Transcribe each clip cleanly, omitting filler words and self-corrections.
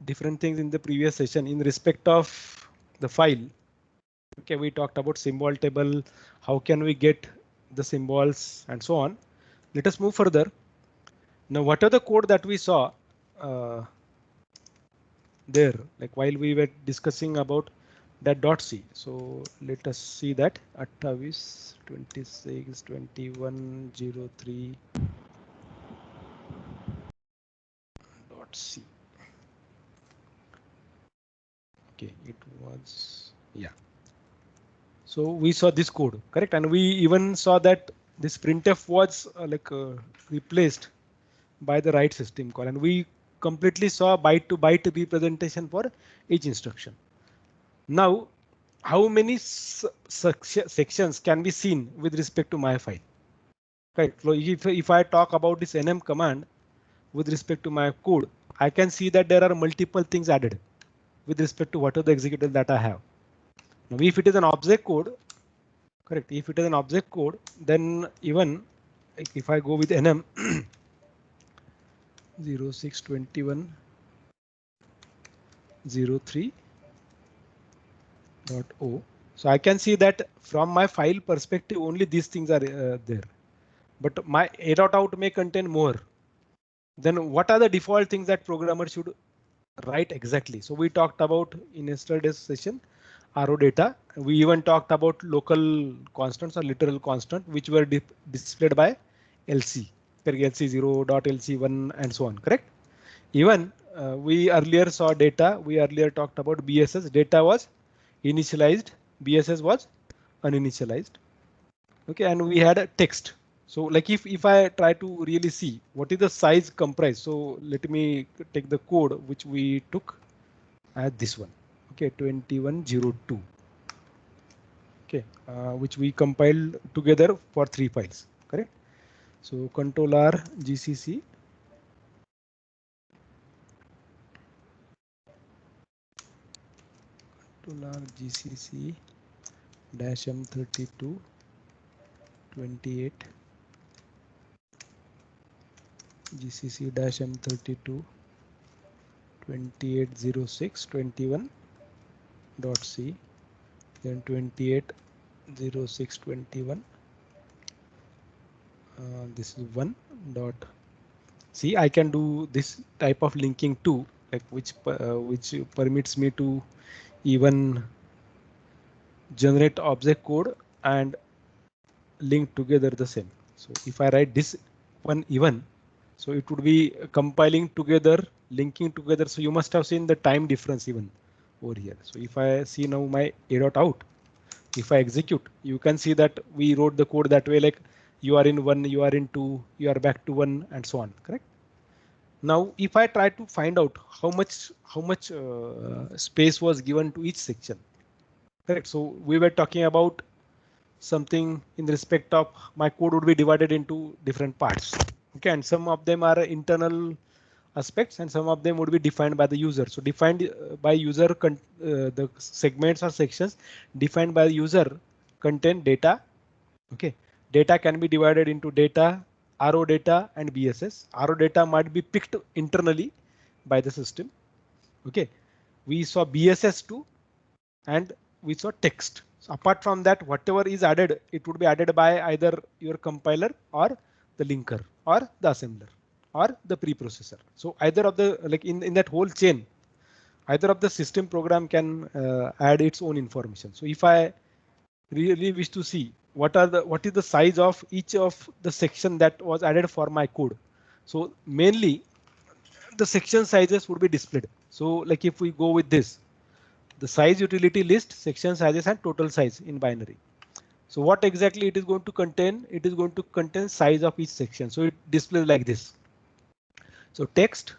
different things in the previous session in respect of the file. Okay, we talked about symbol table, how can we get the symbols and so on. Let us move further. Now, what are the code that we saw uh, there, like while we were discussing about that .c. So let us see that 28 26 21 03 .c. Okay, it was, yeah. So we saw this code, correct, and we even saw that this printf was replaced by the write system call, and we completely saw byte to byte representation for each instruction. Now, how many sections can be seen with respect to my file? Right. So if I talk about this nm command with respect to my code, I can see that there are multiple things added with respect to what are the executable that I have. Now, if it is an object code, correct. If it is an object code, then even if I go with nm 0621 03.o. So I can see that from my file perspective, only these things are there. But my a.out may contain more. Then what are the default things that programmer should write exactly? So we talked about in yesterday's session, RO data. We even talked about local constants or literal constant, which were displayed by LC, LC0, LC1 and so on, correct? Even we earlier saw data, we earlier talked about BSS, data was initialized, BSS was uninitialized. Okay, and we had a text. So like if I try to really see what is the size comprised, so let me take the code which we took as this one. Okay, 2102. Okay, which we compiled together for 3 files, correct? So control R GCC GCC dash M32 28 GCC dash M32 2806 21 dot C, then 2806 21. This is 1 dot C. I can do this type of linking too, like which permits me to even generate object code and link together the same. So if I write this one even, so it would be compiling together, linking together. So you must have seen the time difference even over here. So if I see now my a.out, if I execute, you can see that we wrote the code that way, like you are in 1, you are in 2, you are back to 1 and so on, correct? Now, if I try to find out how much space was given to each section, correct? So we were talking about something in respect of my code would be divided into different parts. Okay, and some of them are internal aspects and some of them would be defined by the user. So defined by user, the segments or sections defined by the user contain data. Okay, data can be divided into data, RO data and BSS. RO data might be picked internally by the system. Okay, we saw BSS too, and we saw text. So apart from that, whatever is added, it would be added by either your compiler or the linker or the assembler or the preprocessor. So either of the, like in that whole chain, either of the system program can add its own information. So if I really wish to see what is the size of each of the section that was added for my code, so mainly the section sizes would be displayed. So like if we go with this, the size utility list section sizes and total size in binary. So what exactly it is going to contain? It is going to contain size of each section. So it displays like this. So text,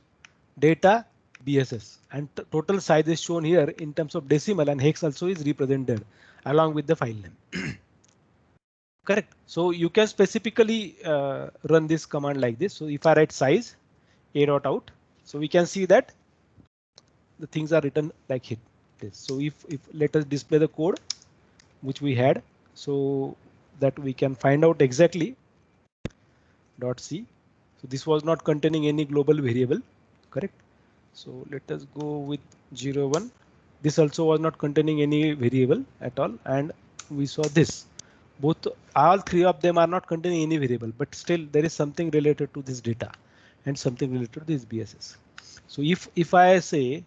data, BSS, and total size is shown here in terms of decimal, and hex also is represented along with the file name. Correct. So you can specifically run this command like this. So if I write size a.out, so we can see that the things are written like this. So if let us display the code which we had, so that we can find out exactly .c. So this was not containing any global variable, correct? So let us go with 0, 1. This also was not containing any variable at all, and we saw this. Both, all three of them are not containing any variable, but still there is something related to this data and something related to this BSS. So if I say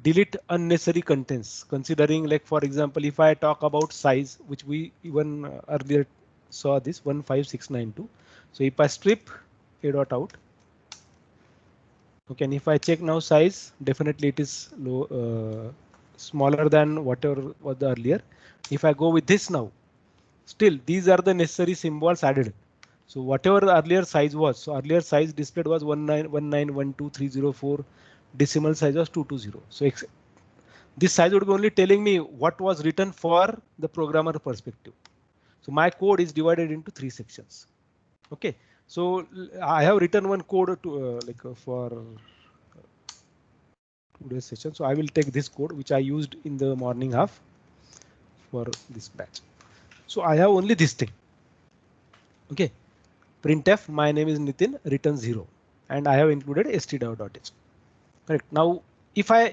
delete unnecessary contents, considering, like for example, if I talk about size, which we even earlier saw, this 15692. So if I strip a dot out, okay, and if I check now size, definitely it is low, smaller than whatever was the earlier. If I go with this now, still these are the necessary symbols added. So whatever the earlier size was, so earlier size displayed was 191912304, decimal size was 220. So this size would be only telling me what was written for the programmer perspective. So my code is divided into 3 sections. Okay, so I have written one code to for today's session. So I will take this code which I used in the morning half for this batch. So I have only this thing. Okay, printf my name is Nitin, return 0, and I have included stdio.h. Correct. Now if I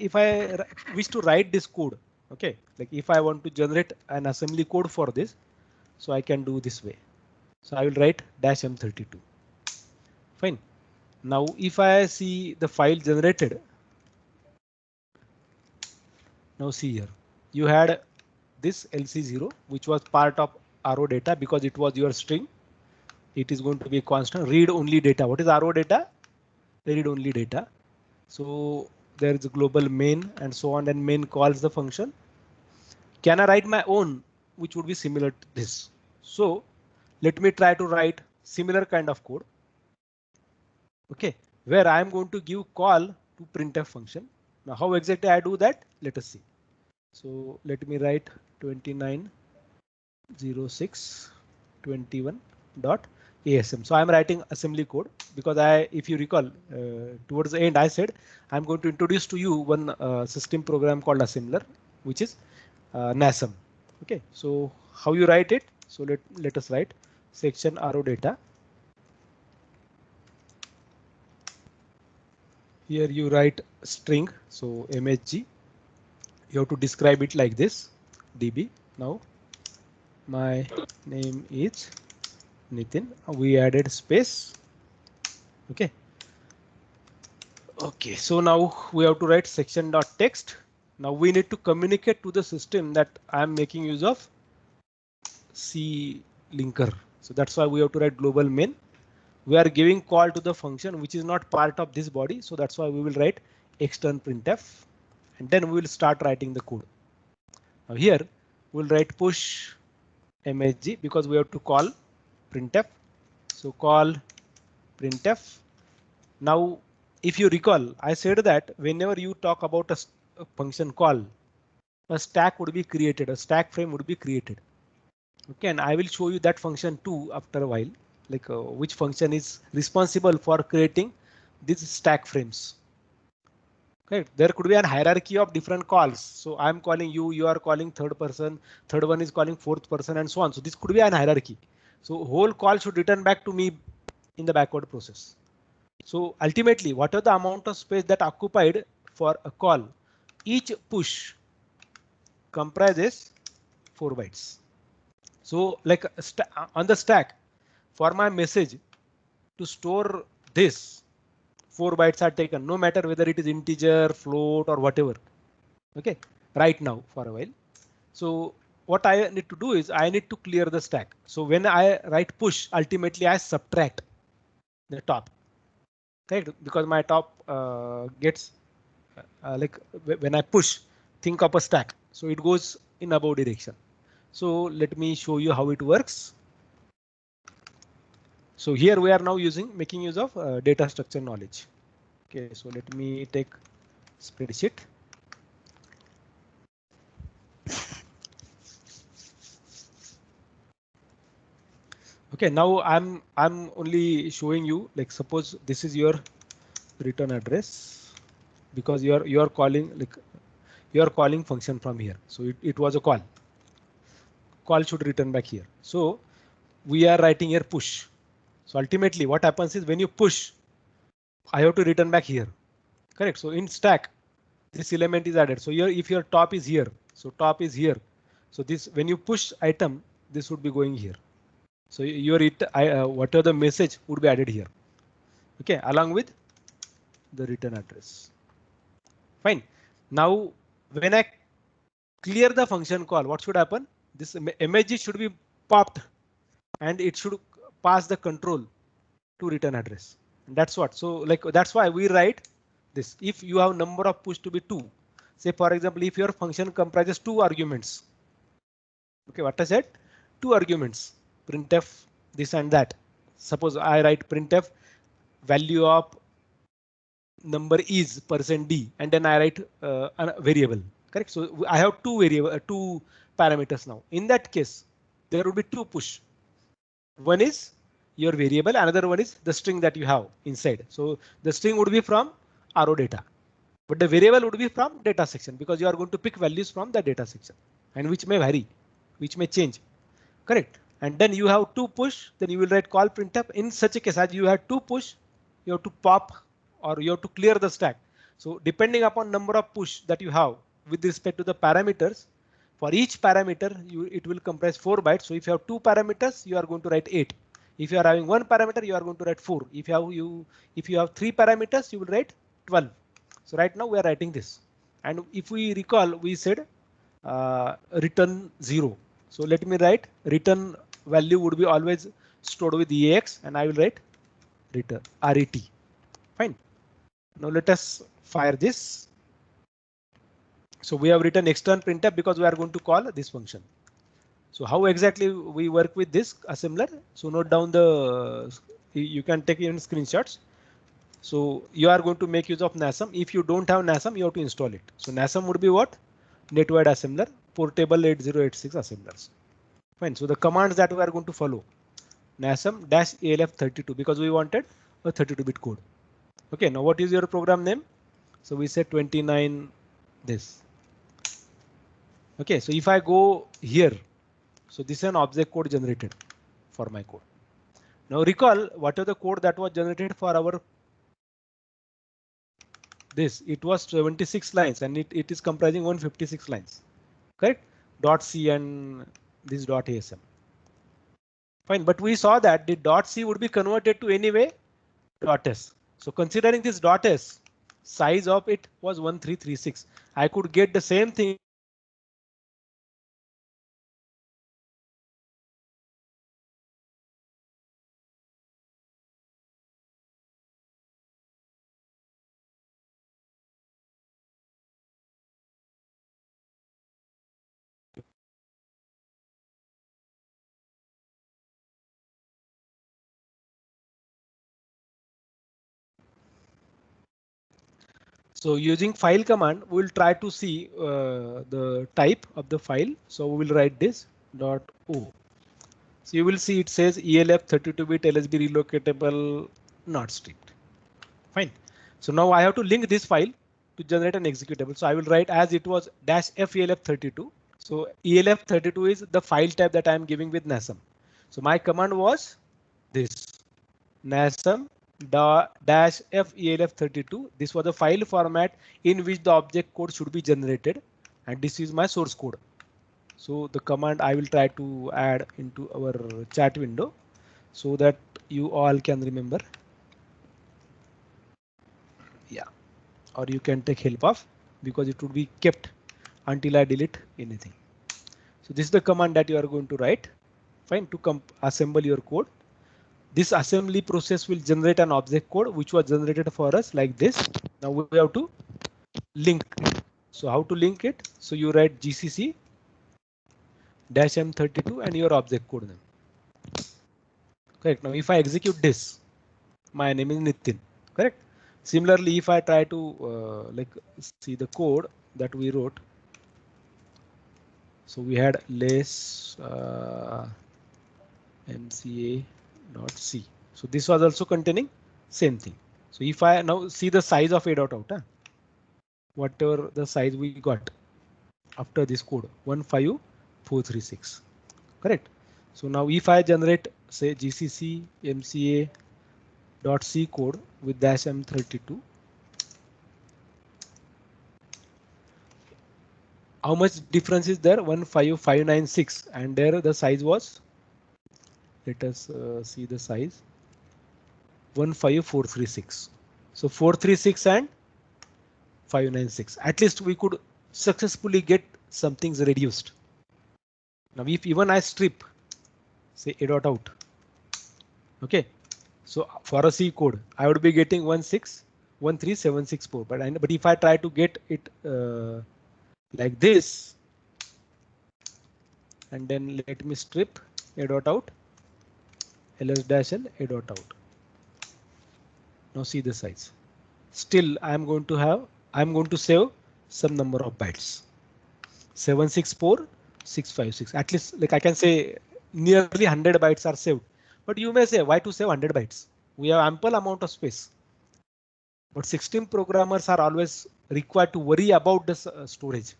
wish to write this code, okay, like if I want to generate an assembly code for this, so I can do this way. So I will write -m32. Fine. Now if I see the file generated, now see here, you had this LC0, which was part of RO data because it was your string. It is going to be constant read only data. What is RO data? Read only data. So there is a global main and so on, and main calls the function. Can I write my own, which would be similar to this? So let me try to write similar kind of code. Okay, where I am going to give call to printf function. Now how exactly I do that? Let us see. So let me write 290621.asm. So I'm writing assembly code because if you recall, towards the end I said I'm going to introduce to you one system program called assembler, which is NASM. Okay, so how you write it? So let us write section RO data. Here you write string, so mhg. You have to describe it like this, db. Now my name is Nitin. We added space. Okay. Okay, so now we have to write section.text. Now we need to communicate to the system that I am making use of C linker. So that's why we have to write global main. We are giving call to the function which is not part of this body. So that's why we will write extern printf, and then we will start writing the code. Now here we'll write push mhg because we have to call printf. So call printf. Now if you recall, I said that whenever you talk about a function call, a stack would be created, a stack frame would be created. Okay, and I will show you that function too after a while, like which function is responsible for creating these stack frames. Okay, there could be a hierarchy of different calls. So I'm calling you, you are calling third person, third one is calling fourth person, and so on. So this could be an hierarchy. So whole call should return back to me in the backward process. So ultimately, what are the amount of space that occupied for a call? Each push comprises 4 bytes. So like on the stack, for my message to store this, 4 bytes are taken, no matter whether it is integer, float, or whatever. Okay, right now for a while. So what I need to do is I need to clear the stack. So when I write push, ultimately I subtract the top. Right, because my top gets like when I push, think of a stack, so it goes in above direction. So let me show you how it works. So here we are now making use of data structure knowledge. Okay, so let me take spreadsheet. Okay, now I'm only showing you, like suppose this is your return address because you are calling, like you are calling function from here. So it was a call. Call should return back here. So we are writing here push. So ultimately what happens is when you push, I have to return back here. Correct. So in stack, this element is added. So here, if your top is here, so top is here. So this, when you push item, this would be going here. So your whatever the message would be added here. Okay, along with the return address. Fine. Now, when I clear the function call, what should happen? This image should be popped and it should pass the control to return address. And that's what. So like that's why we write this. If you have number of push to be 2, say for example, if your function comprises 2 arguments. Okay, what I said? 2 arguments, printf this and that. Suppose I write printf value of number is %d and then I write a variable. Correct. So I have two parameters now. In that case, there would be 2 push. One is your variable, another one is the string that you have inside. So the string would be from RO data, but the variable would be from data section because you are going to pick values from the data section and which may vary, which may change. Correct. And then you have 2 push, then you will write call printf. In such a case, as you have 2 push, you have to pop or you have to clear the stack. So depending upon number of push that you have with respect to the parameters, for each parameter, it will comprise 4 bytes. So if you have 2 parameters, you are going to write 8. If you are having 1 parameter, you are going to write 4. If you have 3 parameters, you will write 12. So right now we are writing this. And if we recall, we said return 0. So let me write return value would be always stored with EAX and I will write return RET. Fine. Now let us fire this. So we have written extern printf because we are going to call this function. So how exactly we work with this assembler? So note down you can take even screenshots. So you are going to make use of NASM. If you don't have NASM, you have to install it. So NASM would be what? Netwide assembler, portable 8086 assemblers. Fine. So the commands that we are going to follow, NASM-ALF32 because we wanted a 32-bit code. Okay. Now what is your program name? So we said 29 this. Okay. So if I go here, so this is an object code generated for my code. Now recall what is the code that was generated for our this. It was 76 lines and it is comprising 156 lines. Correct? .c and this .asm. Fine, but we saw that the .c would be converted to anyway .s. So considering this .s, size of it was 1336. I could get the same thing. So using file command, we'll try to see the type of the file. So we will write this .o. So you will see it says ELF 32-bit LSB relocatable not strict. Fine. So now I have to link this file to generate an executable. So I will write as it was -f ELF32. So ELF32 is the file type that I am giving with NASM. So my command was this NASM -f ELF32. This was the file format in which the object code should be generated. And this is my source code. So the command I will try to add into our chat window so that you all can remember. Yeah, or you can take help of because it would be kept until I delete anything. So this is the command that you are going to write. Fine, to assemble your code. This assembly process will generate an object code which was generated for us like this. Now we have to link it. So how to link it? So you write GCC -m32 and your object code name. Correct. Now if I execute this, my name is Nitin. Correct. Similarly, if I try to see the code that we wrote. So we had less mca.c. So this was also containing same thing. So if I now see the size of a.out, whatever the size we got after this code 15436. Correct. So now if I generate say gcc mca.c code with -m32. How much difference is there? 15596, and there the size was, let us see the size, 15436. So 436 and 596. At least we could successfully get some things reduced. Now if even I strip, say a dot out, okay, so for a C code I would be getting 1613764, but if I try to get it like this, and then let me strip a dot out, ls dash l a dot out. Now see the size. Still I'm going to save some number of bytes. 764656. At least, like I can say nearly 100 bytes are saved. But you may say, why to save 100 bytes? We have ample amount of space. But 16 programmers are always required to worry about the storage.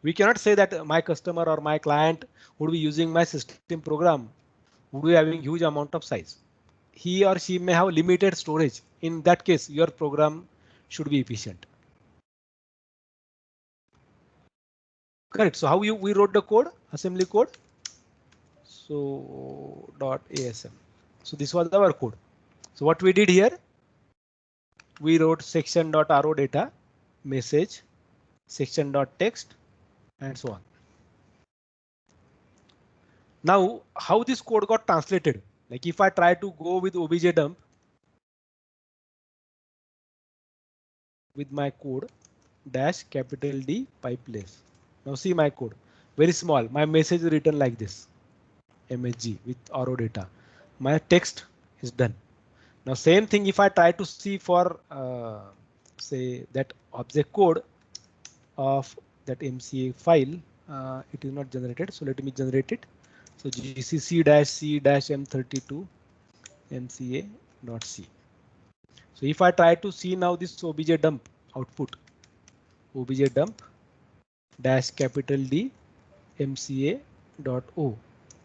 We cannot say that my customer or my client would be using my system program, would be having huge amount of size. He or she may have limited storage. In that case, your program should be efficient. Correct. So how we wrote the code, assembly code? So .asm. So this was our code. So what we did here, we wrote section.ro data, message, section.text, and so on. Now how this code got translated? Like if I try to go with obj dump with my code dash capital D pipeless. Now see my code, very small. My message is written like this, msg with ro data. My text is done. Now same thing if I try to see for say that object code of that MCA file, it is not generated. So let me generate it. So gcc-c-m32 mca.c. So if I try to see now this obj dump output, obj dump dash capital D mca.o.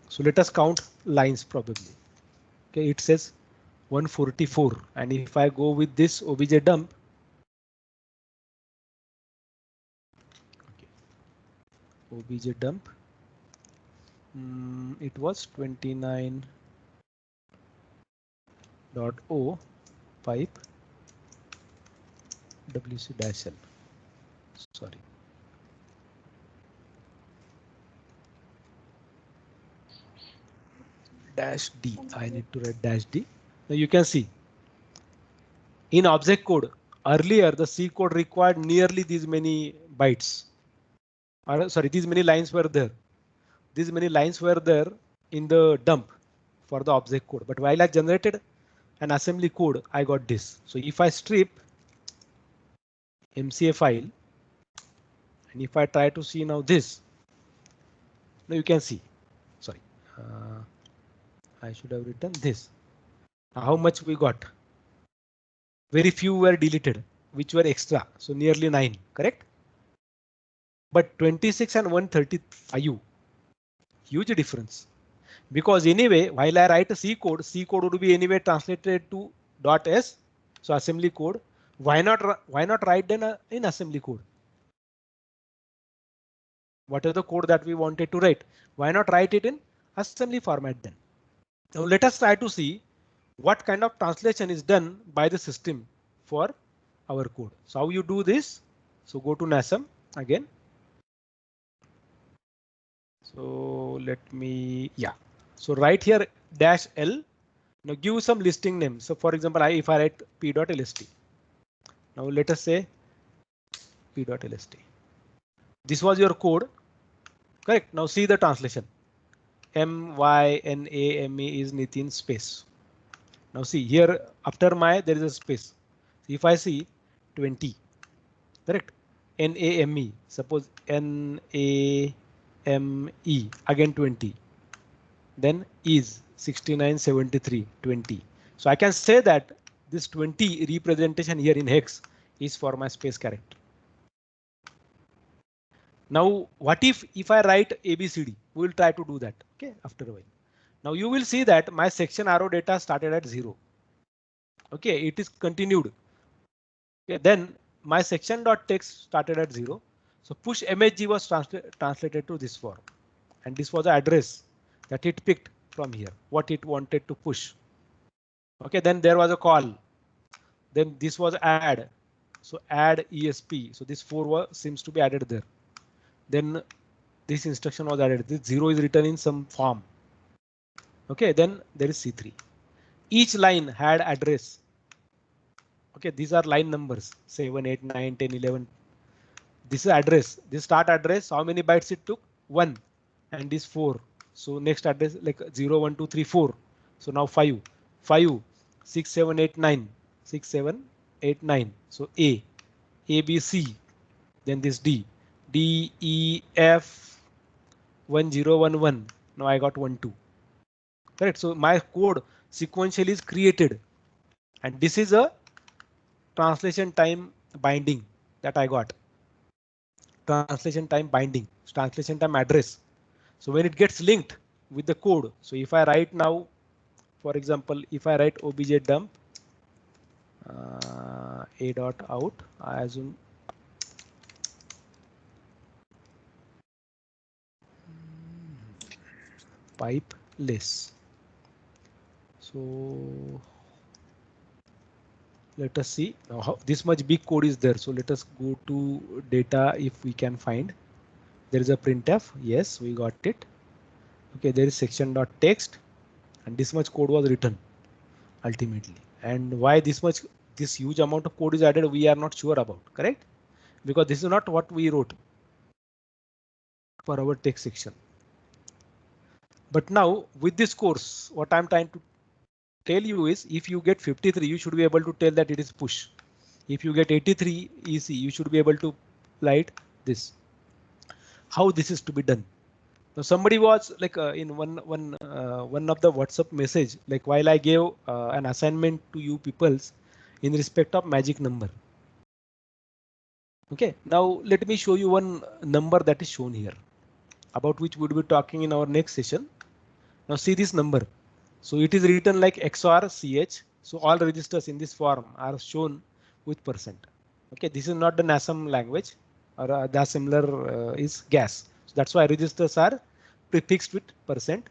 So let us count lines probably. Okay, it says 144, and if I go with this obj dump, okay, obj dump, it was 29.o pipe wc dash l. Sorry. Dash D. I need to write dash D. Now you can see in object code earlier the C code required nearly these many bytes. Or sorry, these many lines were there. These many lines were there in the dump for the object code. But while I generated an assembly code, I got this. So if I strip MCA file, and if I try to see now this, now you can see. Sorry, I should have written this. How much we got? Very few were deleted, which were extra. So nearly 9, correct? But 26 and 135, huge difference. Because anyway, while I write a C code would be anyway translated to .s. So assembly code. Why not write then in assembly code? What is the code that we wanted to write? Why not write it in assembly format then? Now let us try to see what kind of translation is done by the system for our code. So how you do this? So go to NASM again. So let me, yeah. So right here dash L. Now give some listing name. So for example, if I write p.lst. Now let us say p.lst. This was your code, correct? Now see the translation. MYNAME is Nitin space. Now see here after my there is a space. If I see 20, correct? NAME, suppose NAME again 20. Then is 6973 20. So I can say that this 20 representation here in hex is for my space character. Now what if I write ABCD? We will try to do that. Okay, after a while. Now you will see that my section arrow data started at 0. Okay, it is continued. Okay, then my section.text started at 0. So push mhg was translated to this form, and this was the address that it picked from here, what it wanted to push. Okay, then there was a call. Then this was add. So add ESP. So this 4 was, seems to be added there. Then this instruction was added. This 0 is written in some form. Okay, then there is C3. Each line had address. Okay, these are line numbers 7, 8, 9, 10, 11. This is address. This start address. How many bytes it took? 1, and this 4. So next address like 0, 1, 2, 3, 4. So now 5, 5, 6, 7, 8, 9, 6, 7, 8, 9. So A, B, C. Then this D, D, E, F, 1, 0, 1, 1. Now I got 1, 2. Correct. So my code sequentially is created, and this is a translation time binding that I got. Translation time binding, translation time address. So when it gets linked with the code, so if I write now, for example, if I write obj dump a dot out, I assume pipe less. So let us see now how this much big code is there. So let us go to data if we can find. There is a printf. Yes, we got it. Okay, there is section.text, and this much code was written ultimately. And why this huge amount of code is added, we are not sure about. Correct? Because this is not what we wrote for our text section. But now with this course, what I'm trying to tell you is if you get 53, you should be able to tell that it is push. If you get 83 EC, you should be able to write this. How this is to be done? Now somebody was like in one of the WhatsApp message, like while I gave an assignment to you peoples in respect of magic number. Okay, now let me show you one number that is shown here, about which we'll be talking in our next session. Now see this number. So it is written like XOR CH. So all registers in this form are shown with %. Okay, this is not the NASM language, or the similar is gas. So that's why registers are prefixed with %.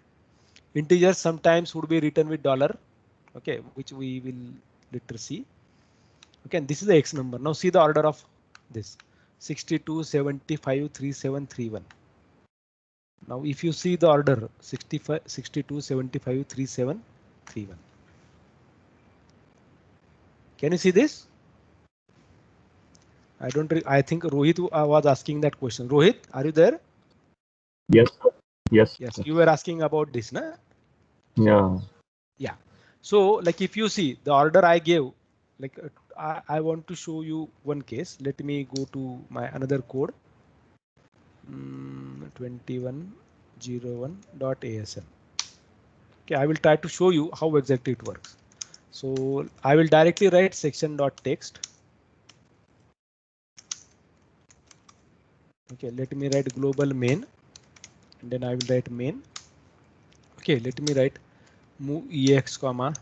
Integers sometimes would be written with $. Okay, which we will later see. Okay, and this is the X number. Now see the order of this 62, 75, 3731. Now if you see the order 65, 62, 75, 37, 31. Can you see this? I think Rohit was asking that question. Rohit, are you there? Yes. Yes. Yes, you were asking about this, na? Yeah. Yeah. So like if you see the order I gave, like I want to show you one case. Let me go to my another code. 2101.asm. Okay, I will try to show you how exactly it works. So I will directly write section.text. Okay, let me write global main, and then I will write main. Okay, let me write move ex comma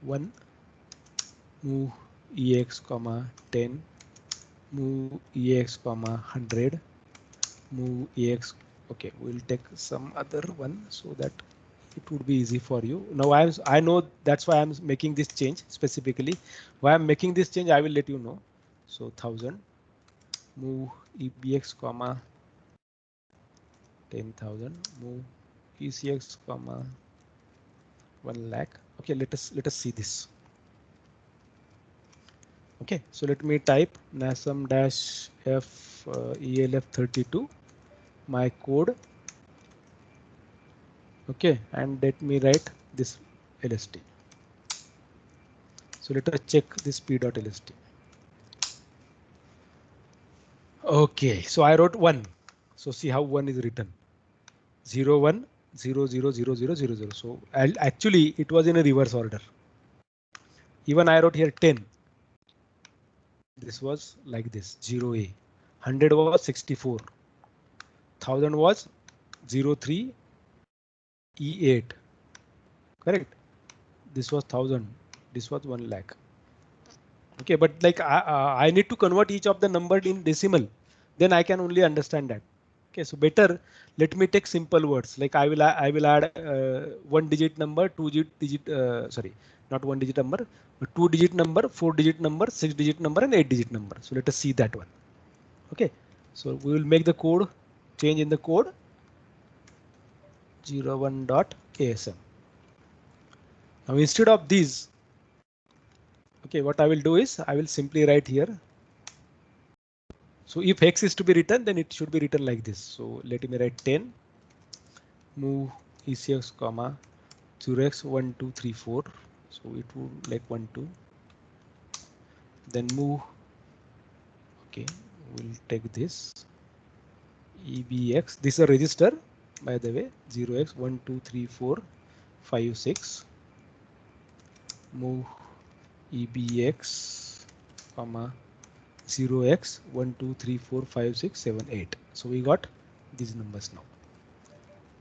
1, move ex comma 10, move ex comma 100, move ex. Okay, we'll take some other one so that it would be easy for you. Now I know that's why I'm making this change specifically. Why I'm making this change, I will let you know. So 1000, move ebx comma 10,000, move ecx comma 1 lakh. Okay, let us see this. Okay, so let me type nasm dash f elf32 my code. Okay, and let me write this lst. So let us check this p.lst. Okay, so I wrote 1. So see how 1 is written. 0, 1, 0, 0, 0, 0, 0, 0. So actually it was in a reverse order. Even I wrote here 10. This was like this 0A. 100 was 64. 1000 was 03 E8. Correct. This was 1000. This was 1 lakh. Okay, but like I need to convert each of the number in decimal. then I can only understand that. Okay, so better let me take simple words like I will add one digit number, two digit sorry, not one digit number, but two digit number, four digit number, six digit number, and eight digit number. So let us see that one. Okay, so we will make the code change in the code 01.asm. Now instead of these, okay, what I will do is I will simply write here. So if hex is to be written, then it should be written like this. So let me write 10 move ECX comma 0x 1 2 3 4. So it would like 1 2. Then move. Okay, we'll take this EBX. This is a register, by the way. 0x 1 2 3 4 5 6. Move EBX comma 0x 1 2 3 4 5 6 7 8. So we got these numbers now.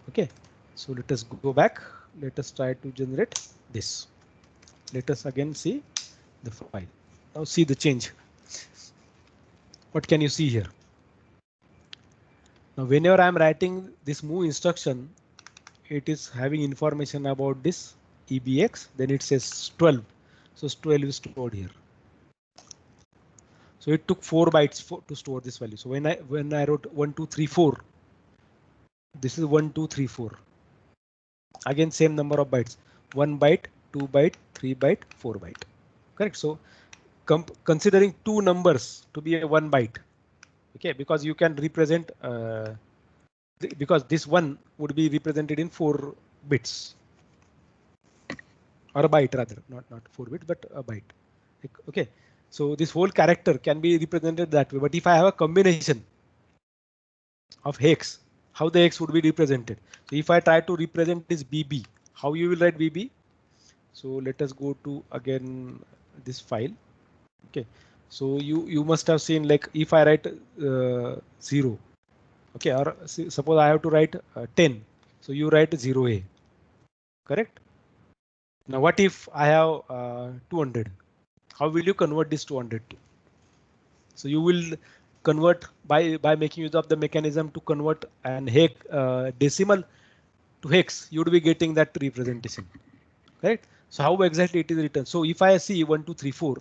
Okay, so let us go back. Let us try to generate this. Let us again see the file. Now see the change. What can you see here? Now whenever I am writing this move instruction, it is having information about this EBX. Then it says 12. So 12 is stored here. So it took 4 bytes to store this value. So when I wrote 1 2 3 4, this is 1 2 3 4. Again same number of bytes. 1 byte, 2 byte, 3 byte, 4 byte. Correct. So considering two numbers to be a 1 byte. Okay, because you can represent because this one would be represented in 4 bits or a byte rather, not 4 bits, but a byte. Okay, so this whole character can be represented that way. But if I have a combination of hex, how the hex would be represented? So if I try to represent this BB, how you will write BB? So let us go to again this file. Okay, so you must have seen like if I write 0. Okay, or suppose I have to write 10. So you write 0A. Correct. Now what if I have 200? How will you convert this 200 to? So you will convert by making use of the mechanism to convert an hex decimal to hex. You would be getting that representation. Correct. So how exactly it is written? So if I see 1 2 3 4,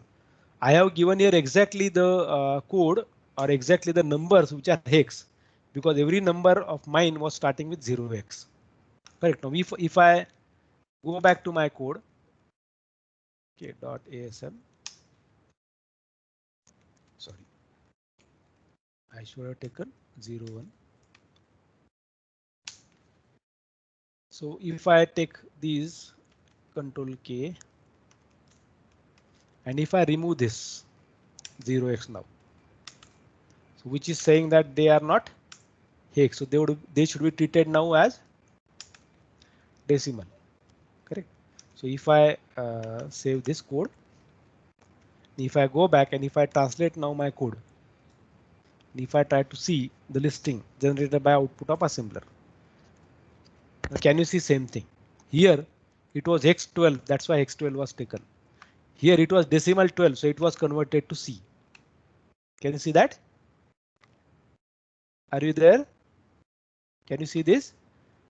I have given here exactly the code or exactly the numbers which are hex, because every number of mine was starting with 0x. Correct. Now if I go back to my code, okay, .asm. Sorry, I should have taken 01. So if I take these, Control K, and if I remove this 0x now, so which is saying that they are not hex, so they should be treated now as decimal. Correct. So if I save this code, if I go back and if I translate now my code, if I try to see the listing generated by output of assembler, can you see same thing? Here it was X12, that's why X12 was taken. Here it was decimal 12, so it was converted to C. Can you see that? Are you there? Can you see this?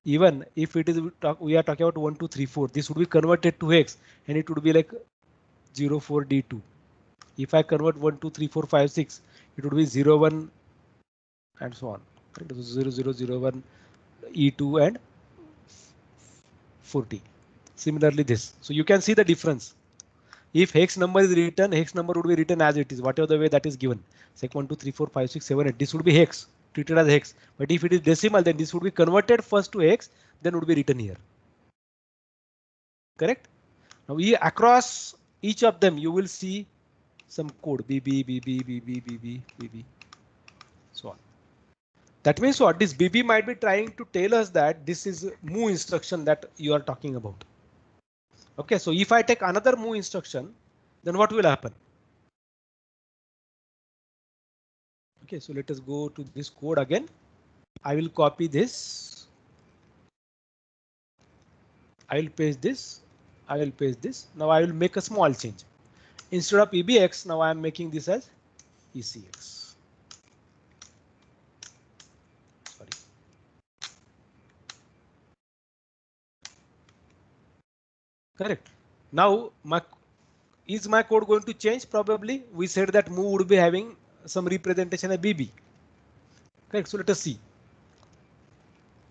Even if it is we are talking about 1 2 3 4, this would be converted to X and it would be like 04D2. If I convert 1 2 3 4 5 6, it would be 01 and so on. 0001 E2 and 40. Similarly this. So you can see the difference. If hex number is written, hex number would be written as it is, whatever the way that is given. Like 1 2 3 4 5 6 7 8. This would be hex, treated as hex. But if it is decimal, then this would be converted first to hex, then would be written here. Correct? Now across each of them you will see some code BB, BB, BB, BB, BB, so on. That means what this BB might be trying to tell us that this is move instruction that you are talking about. Okay, so if I take another move instruction, then what will happen? Okay, so let us go to this code again. I will copy this. I will paste this. I will paste this. Now I will make a small change. Instead of EBX, now I am making this as ECX. Correct. Now is my code going to change? Probably. We said that move would be having some representation of BB. Correct. So let us see.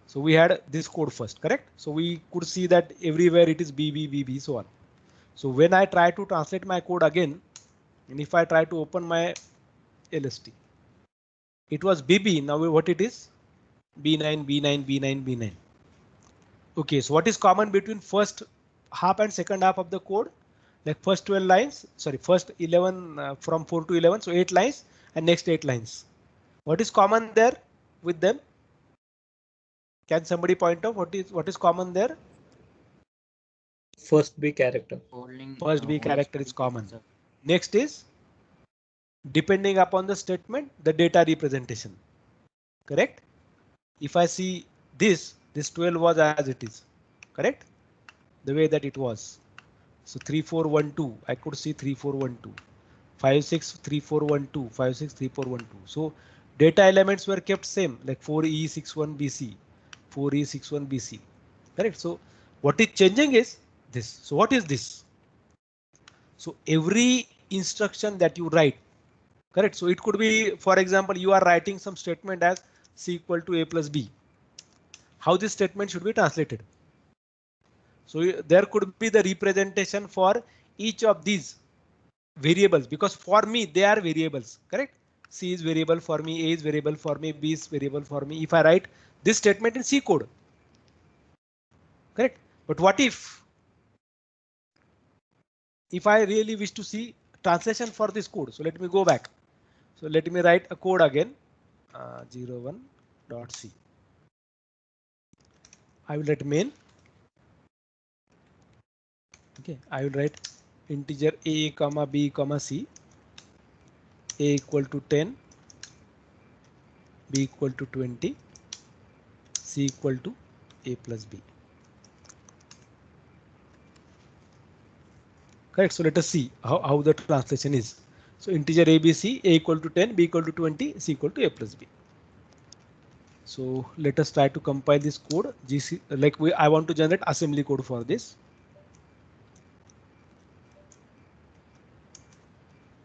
So we had this code first, correct? So we could see that everywhere it is BB, BB, so on. So when I try to translate my code again, and if I try to open my LST, it was BB. Now what it is? B9, B9, B9, B9. Okay, so what is common between first half and second half of the code? Like first 12 lines, sorry, first 11 from 4 to 11, so 8 lines and next 8 lines. What is common there with them? Can somebody point out what is common there? First B character. First B character is common. Next is depending upon the statement, the data representation. Correct? If I see this 12 was as it is. Correct? The way that it was. So 3412, I could see 3412. 563412, 563412. So data elements were kept same like 4E61BC, 4E61BC. Correct? So what is changing is this. So what is this? So every instruction that you write, correct? So it could be, for example, you are writing some statement as C equal to A plus B. How this statement should be translated? So there could be the representation for each of these variables, because for me they are variables, correct? C is variable for me, A is variable for me, B is variable for me. If I write this statement in C code, correct? But what if I really wish to see translation for this code? So let me go back. So let me write a code again, 01.c. I will write main. Okay, I will write integer a comma b comma c. A equal to 10, b equal to 20, c equal to a plus b. Correct. So let us see how the translation is. So integer ABC, a equal to 10, b equal to 20, c equal to a plus b. So let us try to compile this code. GC, like I want to generate assembly code for this.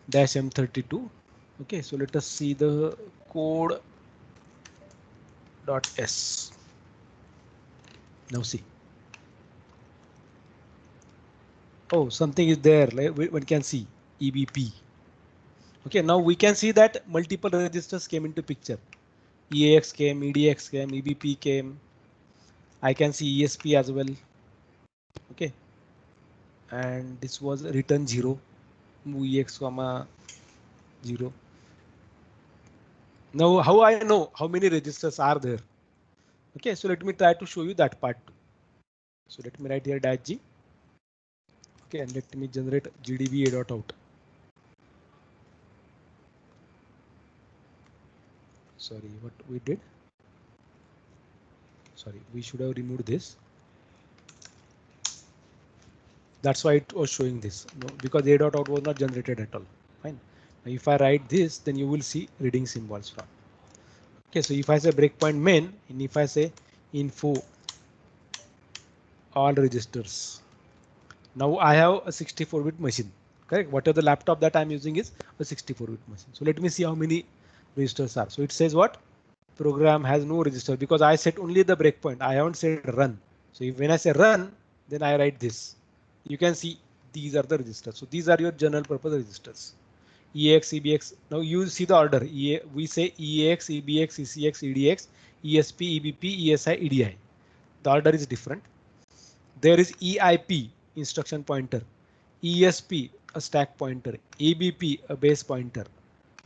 Dash M32. Okay, so let us see the code dot s. Now see. Oh, something is there. Like one can see EBP. Okay, now we can see that multiple registers came into picture. EAX came, EDX came, EBP came. I can see ESP as well. Okay, and this was return 0, move EX comma 0. Now how I know how many registers are there? Okay, so let me try to show you that part too. So let me write here dash G. Okay, and let me generate gdba.out. Sorry, what we did? Sorry, we should have removed this. That's why it was showing this. No, because a.out was not generated at all. Fine. Now if I write this, then you will see reading symbols from. Okay, so if I say breakpoint main, and if I say info all registers, now I have a 64-bit machine. Correct. Whatever the laptop that I'm using is a 64-bit machine. So let me see how many registers are. So it says what? Program has no register, because I set only the breakpoint. I haven't said run. So when I say run, then I write this. You can see these are the registers. So these are your general purpose registers. EAX, EBX. Now you see the order. We say EAX, EBX, ECX, EDX, ESP, EBP, ESI, EDI. The order is different. There is EIP, instruction pointer, ESP, a stack pointer, EBP, a base pointer,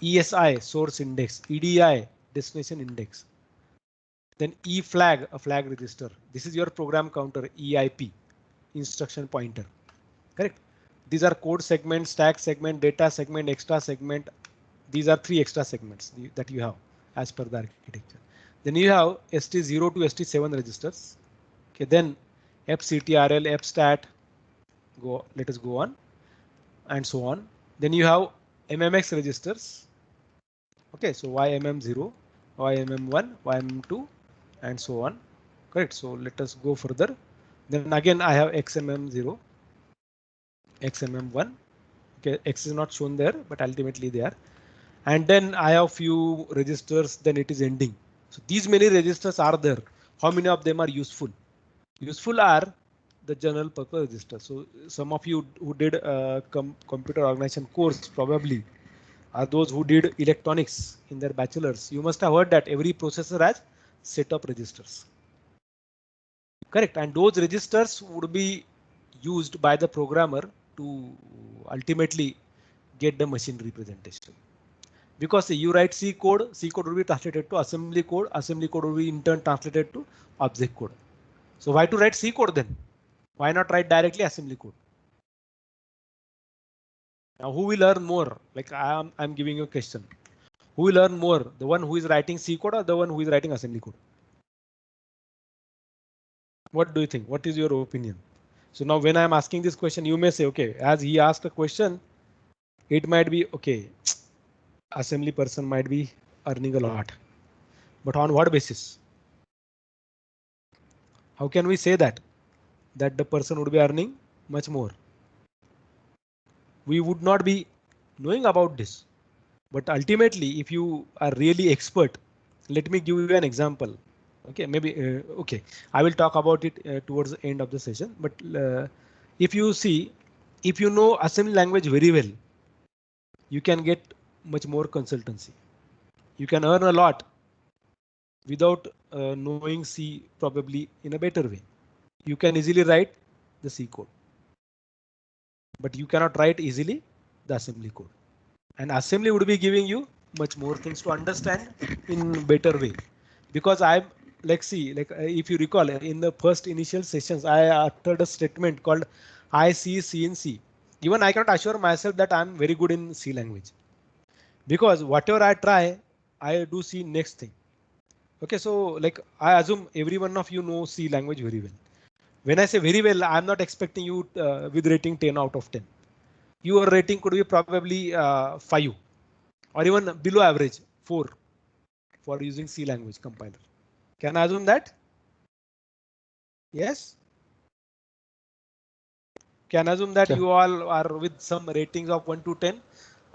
ESI, source index, EDI, destination index. Then E flag, a flag register. This is your program counter, EIP, instruction pointer. Correct. These are code segment, stack segment, data segment, extra segment. These are 3 extra segments that you have as per the architecture. Then you have ST0 to ST7 registers. Okay, then FCTRL, FStat, let us go on, and so on. Then you have MMX registers. Okay, so YMM0, YMM1, YMM2, and so on. Correct. So let us go further. Then again I have XMM0. XMM1. Okay, X is not shown there, but ultimately they are. And then I have few registers, then it is ending. So these many registers are there. How many of them are useful? Useful are the general purpose registers. So some of you who did computer organization course probably are those who did electronics in their bachelor's. You must have heard that every processor has set of registers. Correct. And those registers would be used by the programmer to ultimately get the machine representation. Because you write C code will be translated to assembly code will be in turn translated to object code. So why to write C code then? Why not write directly assembly code? Now who will learn more? Like I'm giving you a question. Who will learn more? The one who is writing C code or the one who is writing assembly code? What do you think? What is your opinion? So now when I'm asking this question, you may say, okay, as he asked a question, it might be okay. Assembly person might be earning a lot, but on what basis? How can we say that the person would be earning much more? We would not be knowing about this, but ultimately, if you are really expert, let me give you an example. Okay, maybe okay. I will talk about it towards the end of the session. But if you see, if you know assembly language very well, you can get much more consultancy. You can earn a lot without knowing C probably in a better way. You can easily write the C code, but you cannot write easily the assembly code. And assembly would be giving you much more things to understand in better way. Because I'm like see, like if you recall in the first initial sessions, I uttered a statement called I see C in C. Even I cannot assure myself that I'm very good in C language. Because whatever I try, I do see next thing. Okay, so like I assume every one of you know C language very well. When I say very well, I'm not expecting you with rating 10 out of 10. Your rating could be probably 5 or even below average 4 for using C language compiler. Can I assume that? Yes. Can I assume that Sure. you all are with some ratings of 1 to 10?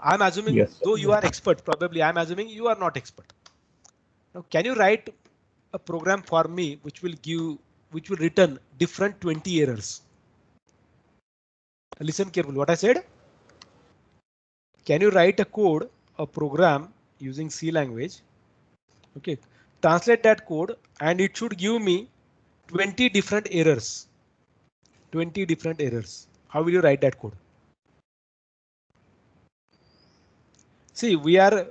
I'm assuming Yes, sir. though you are expert, probably I'm assuming you are not expert. Now, can you write a program for me which will return different 20 errors? Listen carefully what I said. Can you write a code, a program using C language? Okay, translate that code and it should give me 20 different errors. 20 different errors. How will you write that code? See, we are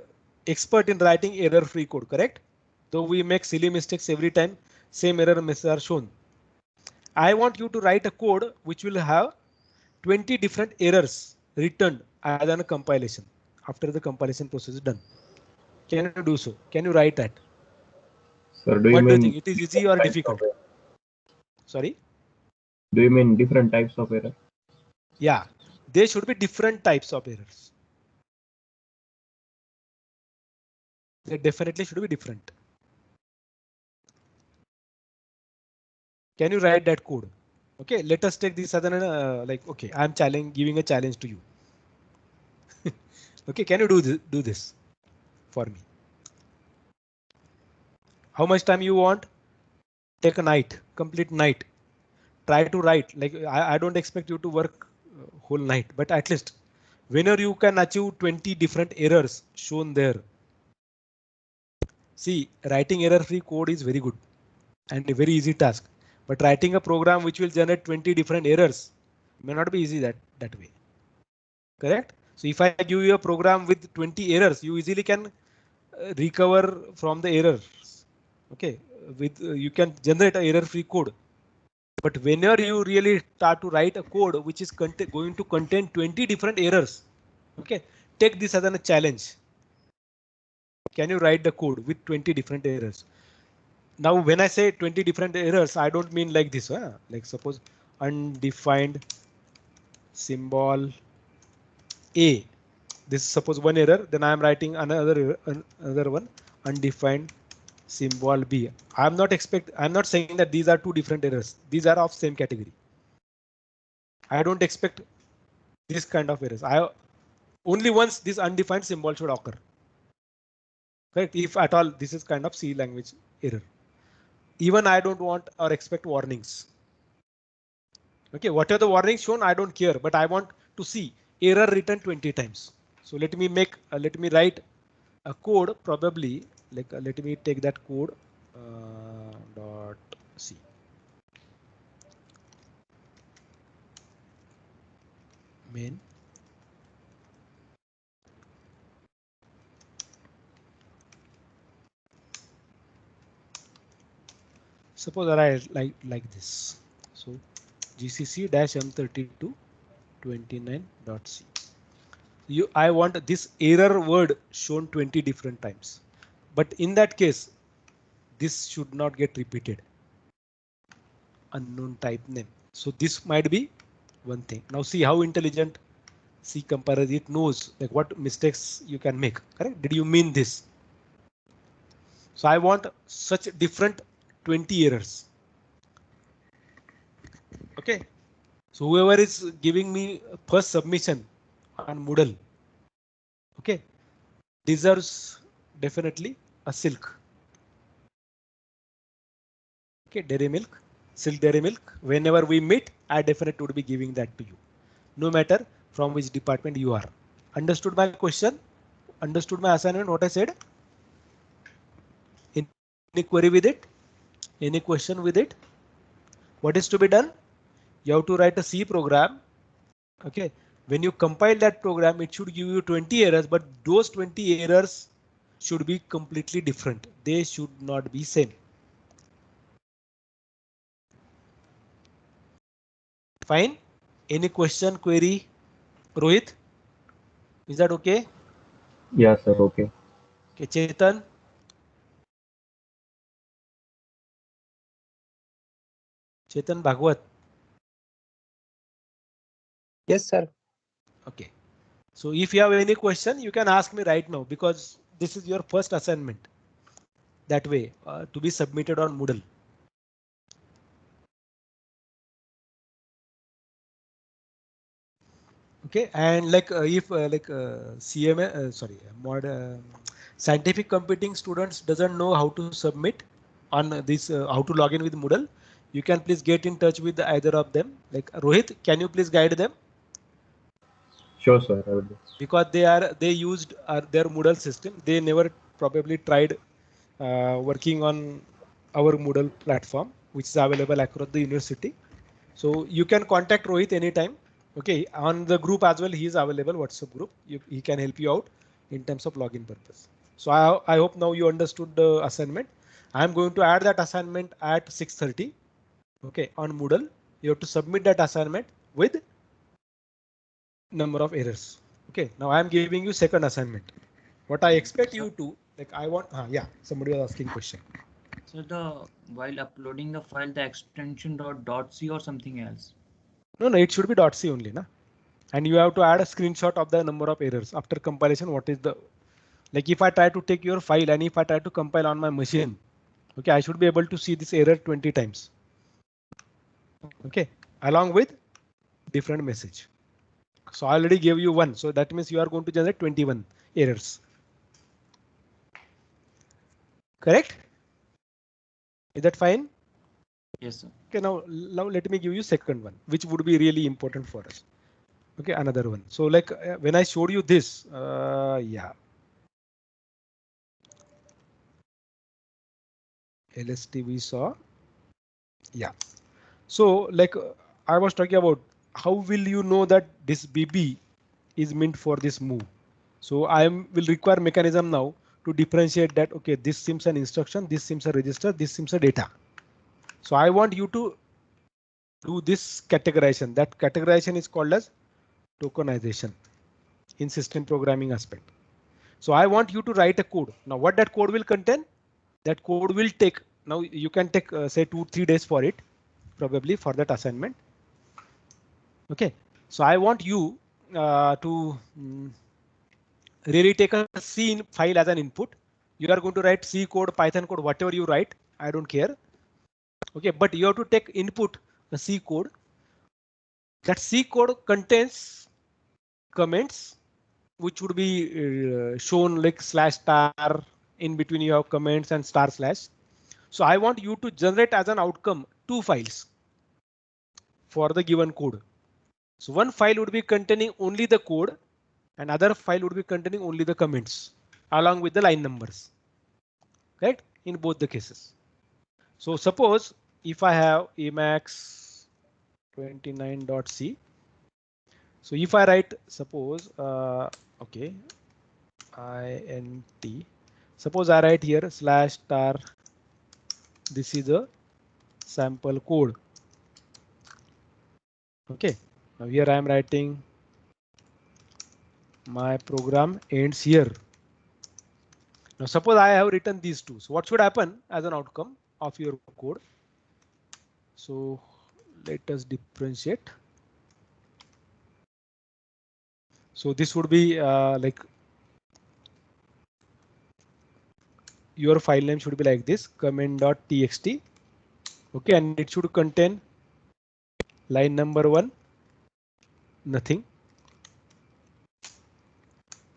expert in writing error-free code, correct? Though we make silly mistakes every time, same error messages are shown. I want you to write a code which will have 20 different errors returned as a compilation after the compilation process is done. Can you do so? Can you write that? Sir, do you What do you mean think? It is easy different or types of difficult? error? Sorry? Do you mean different types of error? Yeah, there should be different types of errors. They definitely should be different. Can you write that code? Okay, let us take this as an like okay, I'm giving a challenge to you. Okay, can you do this for me? How much time you want? Take a night, complete night. Try to write. Like I don't expect you to work whole night, but at least whenever you can achieve 20 different errors shown there. See, writing error-free code is very good and a very easy task. But writing a program which will generate 20 different errors may not be easy that way. Correct? So if I give you a program with 20 errors, you easily can recover from the errors. Okay, with you can generate a error-free code. But whenever you really start to write a code which is going to contain 20 different errors, okay, take this as a challenge. Can you write the code with 20 different errors? Now, when I say 20 different errors, I don't mean like this. Like suppose undefined symbol A. This is suppose one error. Then I am writing another one undefined symbol B. I'm not saying that these are two different errors. These are of same category. I don't expect this kind of errors. Only once this undefined symbol should occur. Correct? If at all, this is kind of C language error. Even I don't want or expect warnings. Okay, whatever the warnings shown, I don't care, but I want to see error written 20 times. So let me write a code, probably like let me take that code dot C. Main. Suppose that I like this. So GCC-M32 29.c. I want this error word shown 20 different times, but in that case, this should not get repeated. Unknown type name. So this might be one thing. Now see how intelligent C compiler, it knows like what mistakes you can make. Correct? Did you mean this? So I want such different 20 errors. Okay. So whoever is giving me first submission on Moodle, okay, deserves definitely a silk. Okay, dairy milk, silk dairy milk. Whenever we meet, I definitely would be giving that to you, no matter from which department you are. Understood my question? Understood my assignment? What I said? Any query with it? Any question with it? What is to be done? You have to write a C program. Okay. When you compile that program, it should give you 20 errors, but those 20 errors should be completely different. They should not be same. Fine. Any question, query? Rohit? Is that okay? Yeah, sir. Okay. Okay, Chetan? Chetan Bhagwat? Yes, sir. Okay. So if you have any question, you can ask me right now because this is your first assignment. That way to be submitted on Moodle. Okay, and like if CMA, scientific computing students doesn't know how to submit on this, how to log in with Moodle, you can please get in touch with either of them. Like Rohit, can you please guide them? Sure, sir. I will do. Because they used their Moodle system. They never probably tried working on our Moodle platform, which is available across the university. So you can contact Rohit anytime. Okay, on the group as well, he is available, WhatsApp group. He can help you out in terms of login purpose. So I hope now you understood the assignment. I'm going to add that assignment at 6:30. Okay, on Moodle, you have to submit that assignment with number of errors. Okay, now I'm giving you second assignment. What I expect you to, like I want, yeah, somebody was asking question. So while uploading the file, the extension .c or something else? No, it should be .c only, na? And you have to add a screenshot of the number of errors after compilation. What is the, like if I try to take your file and if I try to compile on my machine, okay, I should be able to see this error 20 times. Okay, along with different message. So I already gave you one, so that means you are going to generate 21 errors. Correct? Is that fine? Yes, sir. Okay, now let me give you second one, which would be really important for us. Okay, another one. So like when I showed you this, yeah. LST we saw. Yeah. So like I was talking about how will you know that this BB is meant for this move? So I will require mechanism now to differentiate that. Okay, this seems an instruction, this seems a register, this seems a data. So I want you to do this categorization. That categorization is called as tokenization in system programming aspect. So I want you to write a code. Now what that code will contain? That code will take, now you can take say 2-3 days for it, probably for that assignment. Okay, so I want you to really take a C file as an input. You are going to write C code, Python code, whatever you write, I don't care. Okay, but you have to take input the C code. That C code contains comments which would be shown like slash star, in between you have comments and star slash. So I want you to generate as an outcome two files for the given code. So one file would be containing only the code and other file would be containing only the comments along with the line numbers. Right? In both the cases. So suppose if I have Emacs 29.c. So if I write suppose okay, int, suppose I write here slash star, this is a sample code. Okay, now here I am writing my program ends here. Now suppose I have written these two. So what should happen as an outcome of your code? So let us differentiate. So this would be like your file name should be like this, comment.txt. Okay, and it should contain line number 1, nothing.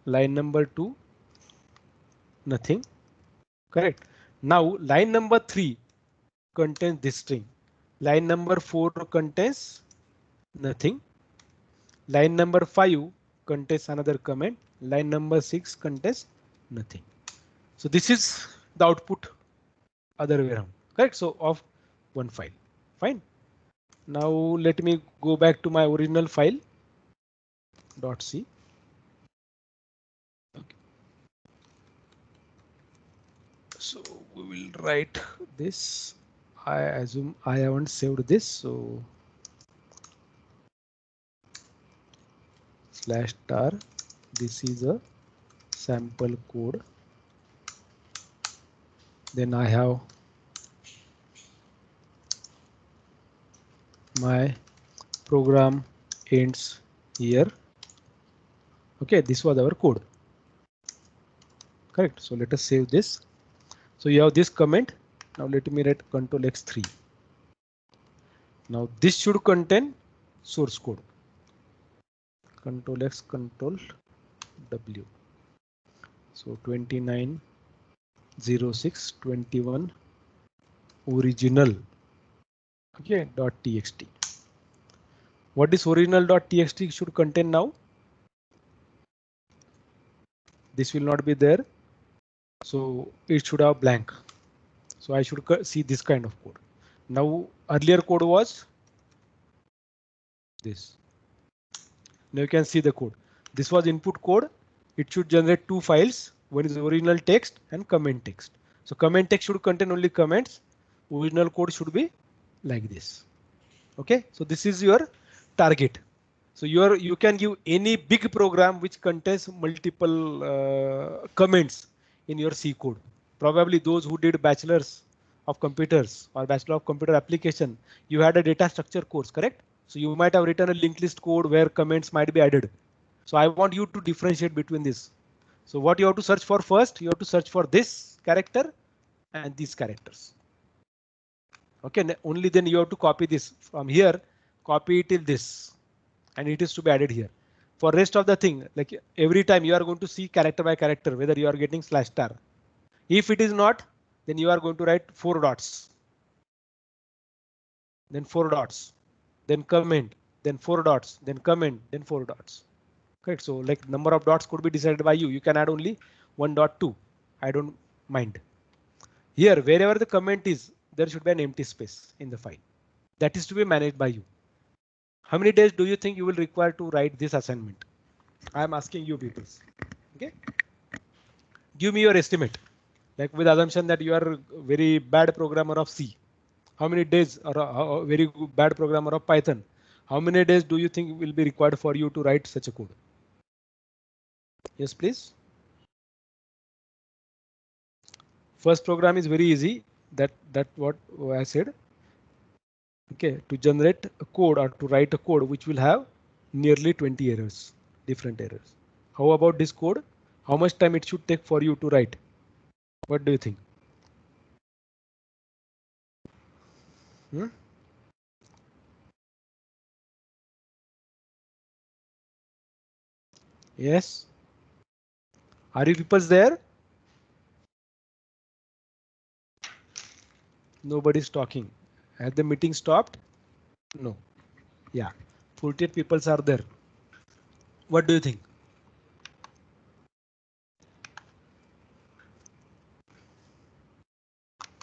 Line number 2, nothing. Correct. Now line number 3 contains this string. Line number 4 contains nothing. Line number 5 contains another comment. Line number 6 contains nothing. So this is the output other way around. Correct. So of one file. Fine. Now let me go back to my original file .c. Okay. So we will write this. I assume I haven't saved this, so slash star, this is a sample code. Then I have my program ends here. Okay, this was our code. Correct. So let us save this. So you have this comment. Now let me write Control X3. Now this should contain source code. Control X, Control W. So 29.06.21 original. Okay, .txt. What is original.txt should contain now? This will not be there. So it should have blank. So I should see this kind of code. Now earlier code was this. Now you can see the code. This was input code. It should generate two files. One is original text and comment text. So comment text should contain only comments. Original code should be like this. Okay, so this is your target. So you can give any big program which contains multiple comments in your C code. Probably those who did bachelor's of computers or bachelor of computer application, you had a data structure course, correct? So you might have written a linked list code where comments might be added. So I want you to differentiate between this. So what you have to search for first, you have to search for this character and these characters. Okay, only then you have to copy this from here, copy it till this, and it is to be added here. For rest of the thing, like every time you are going to see character by character whether you are getting slash star. If it is not, then you are going to write 4 dots. Then 4 dots, then comment, then 4 dots, then comment, then 4 dots. Correct. So like number of dots could be decided by you. You can add only 1.2. I don't mind. Here, wherever the comment is, there should be an empty space in the file. That is to be managed by you. How many days do you think you will require to write this assignment? I am asking you people. Okay. Give me your estimate. Like with assumption that you are a very bad programmer of C. How many days, or a very bad programmer of Python? How many days do you think will be required for you to write such a code? Yes, please. First program is very easy. That what I said. Okay, to generate a code or to write a code which will have nearly 20 errors, different errors. How about this code? How much time it should take for you to write? What do you think? Hmm? Yes. Are you people there? Nobody's talking. Has the meeting stopped? No. Yeah. 48 people are there. What do you think?